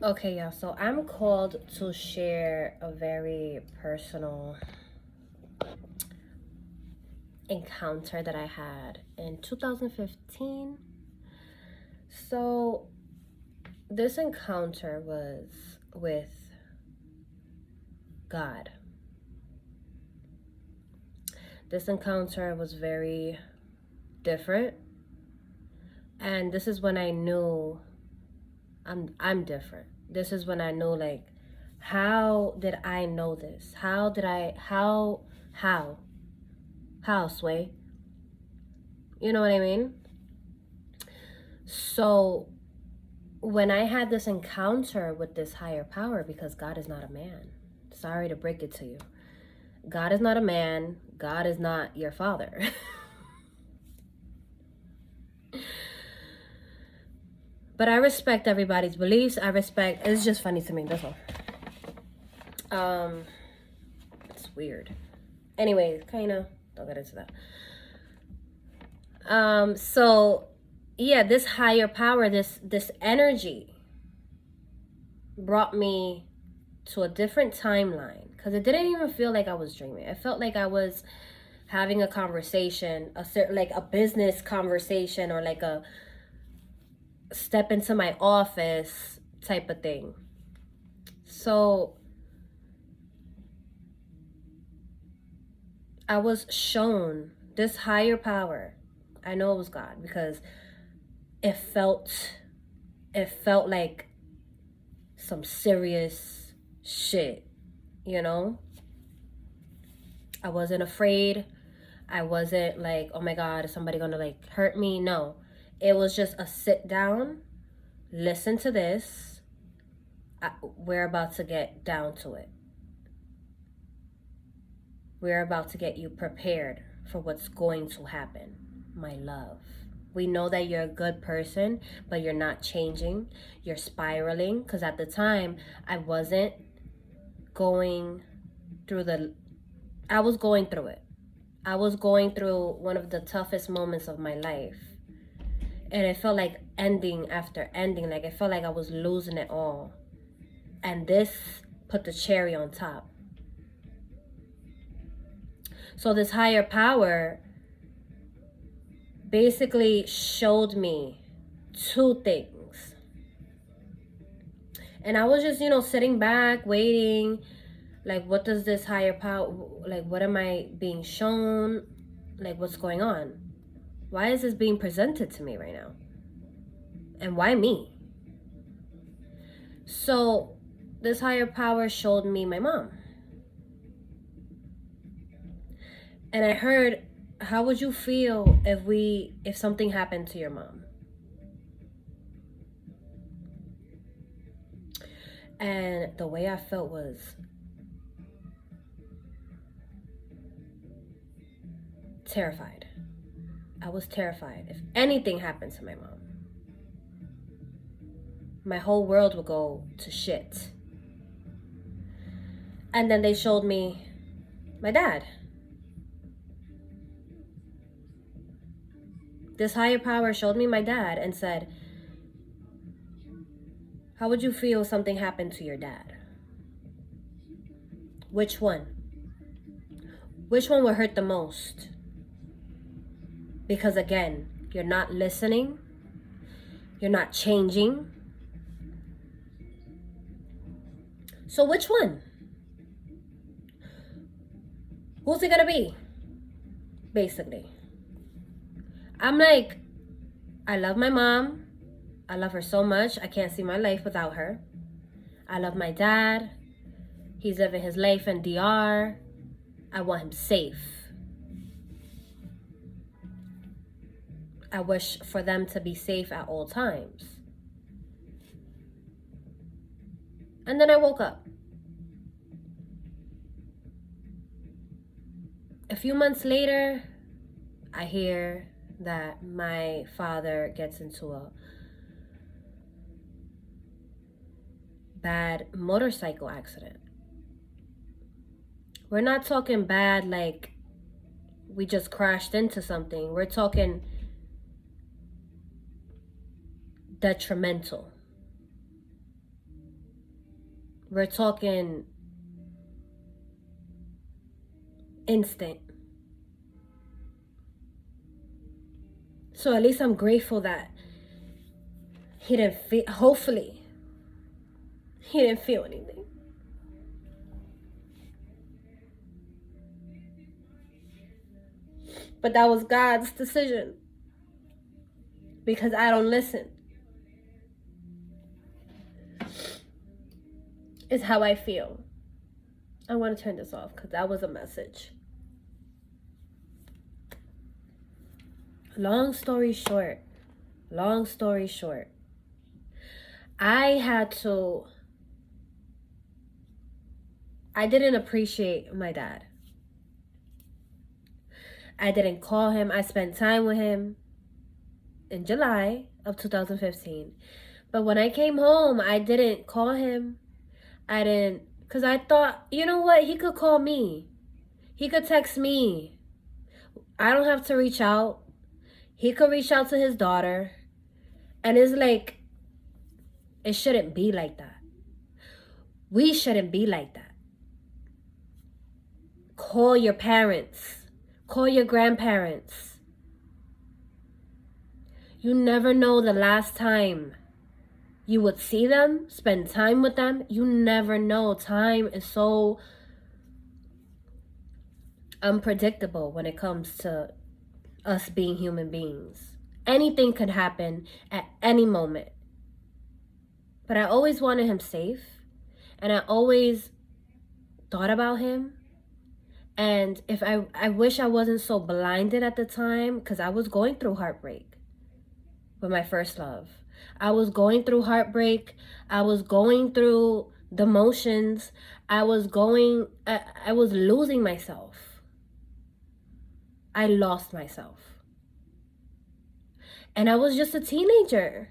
Okay, yeah, so I'm called to share a very personal encounter that I had in 2015. So, this encounter was with God. This encounter was very different, and this is when I knew I'm different. This is when I knew, like, how did I know this? How Sway? You know what I mean? So when I had this encounter with this higher power, because God is not a man. Sorry to break it to you. God is not a man. God is not your father. But I respect everybody's beliefs. It's just funny to me, that's all. It's weird. Anyways, kinda, don't get into that. So yeah, this higher power, this energy brought me to a different timeline, because it didn't even feel like I was dreaming. It felt like I was having a conversation, like a business conversation, or like a step into my office type of thing. So I was shown this higher power. I know it was God, because it felt like some serious shit, you know? I wasn't afraid. I wasn't like, oh my God, is somebody gonna like hurt me? No. It was just a sit down, listen to this. We're about to get down to it. We're about to get you prepared for what's going to happen, my love. We know that you're a good person, but you're not changing. You're spiraling. Because at the time, I wasn't going through I was going through it. I was going through one of the toughest moments of my life. And it felt like ending after ending. Like, it felt like I was losing it all. And this put the cherry on top. So this higher power basically showed me two things. And I was just, sitting back, waiting. Like, what does this higher power, like, what am I being shown? Like, what's going on? Why is this being presented to me right now? And why me? So this higher power showed me my mom. And I heard, how would you feel if something happened to your mom? And the way I felt was terrified. I was terrified. If anything happened to my mom, my whole world would go to shit. And then they showed me my dad. This higher power showed me my dad and said, how would you feel if something happened to your dad? Which one? Which one would hurt the most? Because again, you're not listening. You're not changing. So which one? Who's it gonna be? Basically. I'm like, I love my mom. I love her so much. I can't see my life without her. I love my dad. He's living his life in DR. I want him safe. I wish for them to be safe at all times. And then I woke up. A few months later, I hear that my father gets into a bad motorcycle accident. We're not talking bad like we just crashed into something. We're talking detrimental. We're talking instant. So at least I'm grateful that he didn't feel, hopefully, he didn't feel anything. But that was God's decision. Because I don't listen. Is how I feel. I want to turn this off because that was a message. Long story short, I didn't appreciate my dad. I didn't call him. I spent time with him in July of 2015. But when I came home, I didn't call him. Because I thought, you know what? He could call me. He could text me. I don't have to reach out. He could reach out to his daughter. And it's like, it shouldn't be like that. We shouldn't be like that. Call your parents. Call your grandparents. You never know the last time you would see them, spend time with them. You never know. Time is so unpredictable when it comes to us being human beings. Anything could happen at any moment. But I always wanted him safe. And I always thought about him. And if I wish I wasn't so blinded at the time, because I was going through heartbreak with my first love. I was going through heartbreak. I was going through the motions. I was losing myself. I lost myself. And I was just a teenager.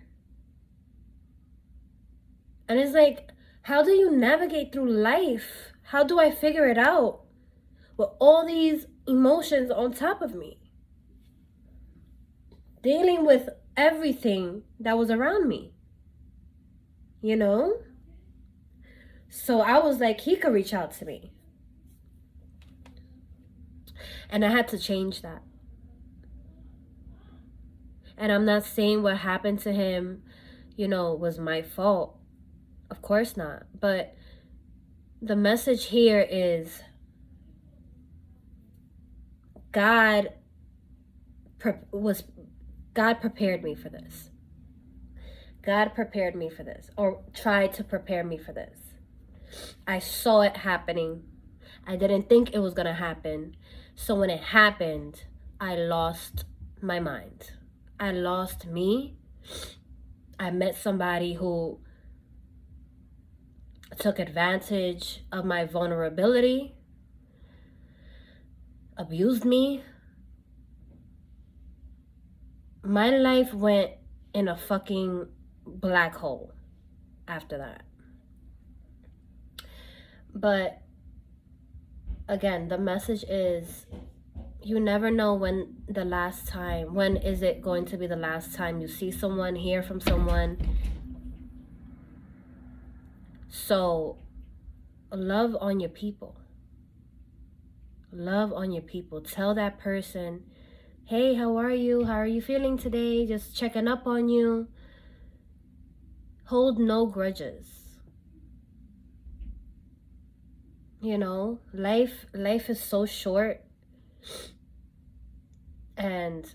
And it's like, how do you navigate through life? How do I figure it out with all these emotions on top of me? Dealing with everything that was around me, you know? So I was like, he could reach out to me. And I had to change that. And I'm not saying what happened to him, was my fault. Of course not. But the message here is God prepared me for this. God prepared me for this, or tried to prepare me for this. I saw it happening. I didn't think it was going to happen. So when it happened, I lost my mind. I lost me. I met somebody who took advantage of my vulnerability, abused me. My life went in a fucking black hole after that. But again, the message is, you never know when is it going to be the last time you see someone, hear from someone. So love on your people. Love on your people. Tell that person, hey, how are you? How are you feeling today? Just checking up on you. Hold no grudges. Life is so short. And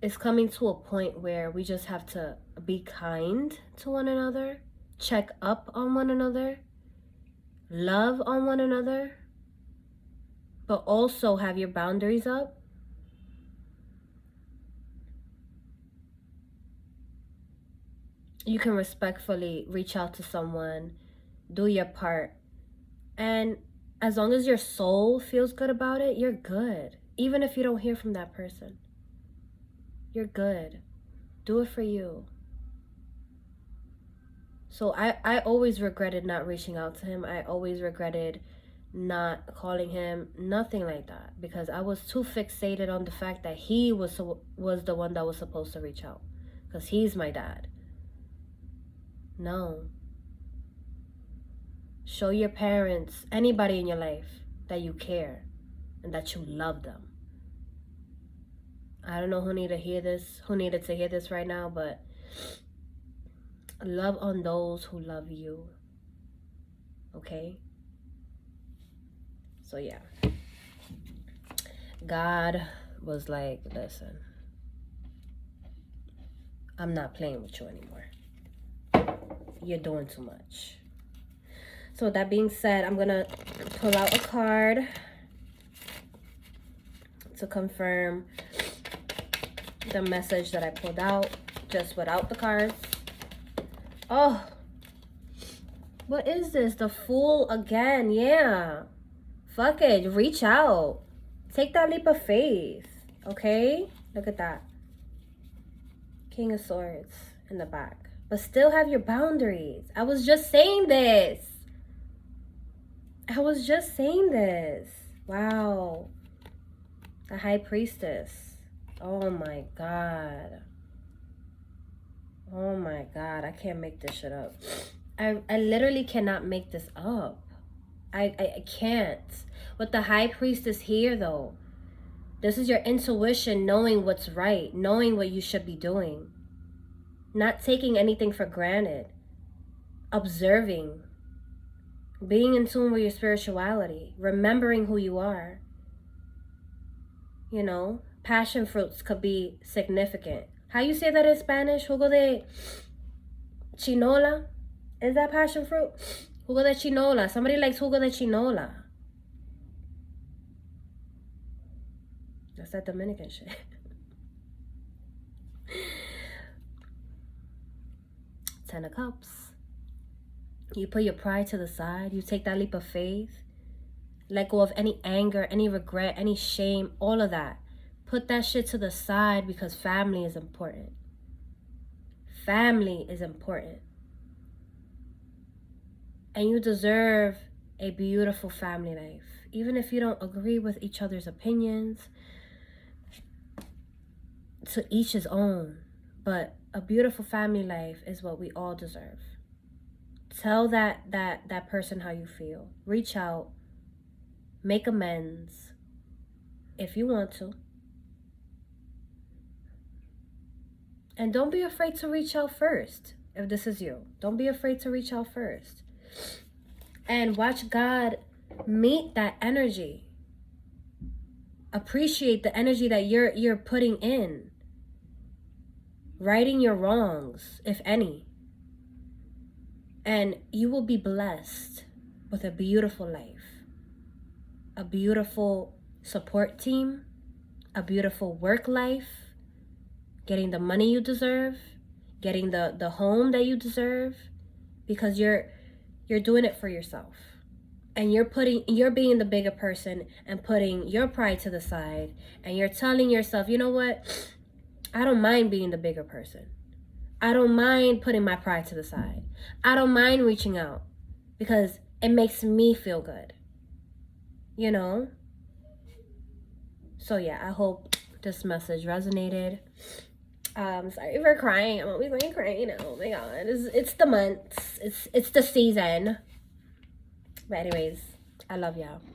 it's coming to a point where we just have to be kind to one another, check up on one another, love on one another, but also have your boundaries up. You can respectfully reach out to someone, do your part, and as long as your soul feels good about it, you're good. Even if you don't hear from that person, you're good. Do it for you. So I always regretted not reaching out to him. I always regretted not calling him, nothing like that, because I was too fixated on the fact that he was the one that was supposed to reach out, because he's my dad. No. Show your parents, anybody in your life, that you care and that you love them. I don't know who needed to hear this right now, but love on those who love you. Okay? So yeah. God was like, listen, I'm not playing with you anymore. You're doing too much. So with that being said, I'm going to pull out a card to confirm the message that I pulled out, just without the cards. Oh, what is this? The Fool again. Yeah. Fuck it. Reach out. Take that leap of faith. Okay? Look at that. King of Swords in the back. But still have your boundaries. I was just saying this. Wow. The High Priestess. Oh my God. Oh my God. I can't make this shit up. I literally cannot make this up. I can't. With the High Priestess here, though, this is your intuition knowing what's right, knowing what you should be doing, not taking anything for granted, observing, being in tune with your spirituality, remembering who you are. You know, passion fruits could be significant. How you say that in Spanish? Jugo de chinola? Is that passion fruit? Jugo de chinola. Somebody likes jugo de chinola. That's that Dominican shit. Ten of Cups. You put your pride to the side. You take that leap of faith. Let go of any anger, any regret, any shame, all of that. Put that shit to the side because family is important. Family is important. And you deserve a beautiful family life. Even if you don't agree with each other's opinions, to each his own. But a beautiful family life is what we all deserve. Tell that person how you feel. Reach out. Make amends if you want to. And don't be afraid to reach out first. If this is you, don't be afraid to reach out first. And watch God meet that energy. Appreciate the energy that you're putting in. Righting your wrongs, if any. And you will be blessed with a beautiful life. A beautiful support team. A beautiful work life. Getting the money you deserve. Getting the home that you deserve. Because you're doing it for yourself. And you're being the bigger person and putting your pride to the side. And you're telling yourself, you know what? I don't mind being the bigger person. I don't mind putting my pride to the side. I don't mind reaching out because it makes me feel good. You know? So yeah, I hope this message resonated. Sorry for crying. I'm always like crying. Oh my God. It's the months. It's the season. But anyways, I love y'all.